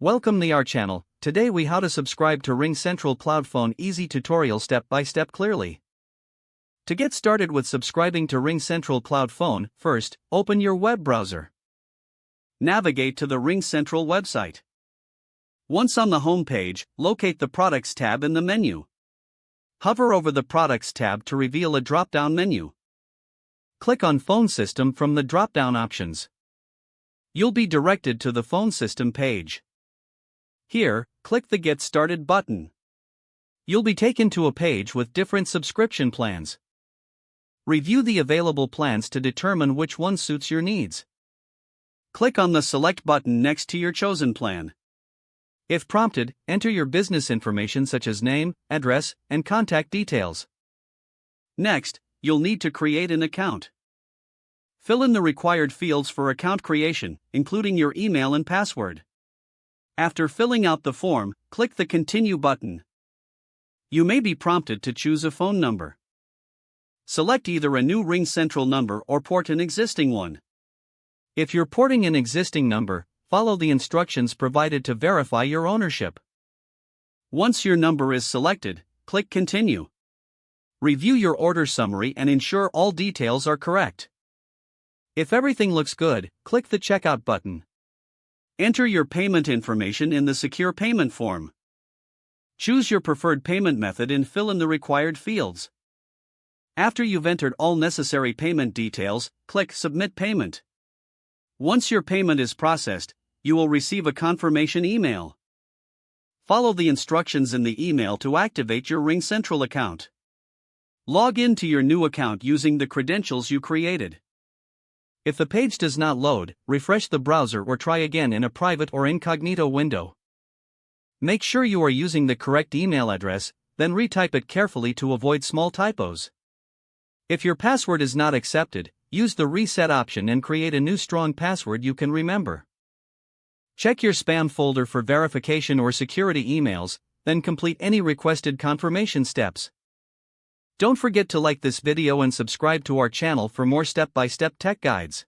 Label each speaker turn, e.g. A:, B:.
A: Welcome to our channel. Today we how to subscribe to RingCentral Cloud Phone easy tutorial step by step clearly. To get started with subscribing to RingCentral Cloud Phone, first, open your web browser. Navigate to the RingCentral website. Once on the home page, locate the Products tab in the menu. Hover over the Products tab to reveal a drop-down menu. Click on Phone System from the drop-down options. You'll be directed to the phone system page. Here, click the Get Started button. You'll be taken to a page with different subscription plans. Review the available plans to determine which one suits your needs. Click on the Select button next to your chosen plan. If prompted, enter your business information such as name, address, and contact details. Next, you'll need to create an account. Fill in the required fields for account creation, including your email and password. After filling out the form, click the Continue button. You may be prompted to choose a phone number. Select either a new RingCentral number or port an existing one. If you're porting an existing number, follow the instructions provided to verify your ownership. Once your number is selected, click Continue. Review your order summary and ensure all details are correct. If everything looks good, click the Checkout button. Enter your payment information in the secure payment form. Choose your preferred payment method and fill in the required fields. After you've entered all necessary payment details, click Submit Payment. Once your payment is processed, you will receive a confirmation email. Follow the instructions in the email to activate your RingCentral account. Log in to your new account using the credentials you created. If the page does not load, refresh the browser or try again in a private or incognito window. Make sure you are using the correct email address, then retype it carefully to avoid small typos. If your password is not accepted, use the reset option and create a new strong password you can remember. Check your spam folder for verification or security emails, then complete any requested confirmation steps. Don't forget to like this video and subscribe to our channel for more step-by-step tech guides.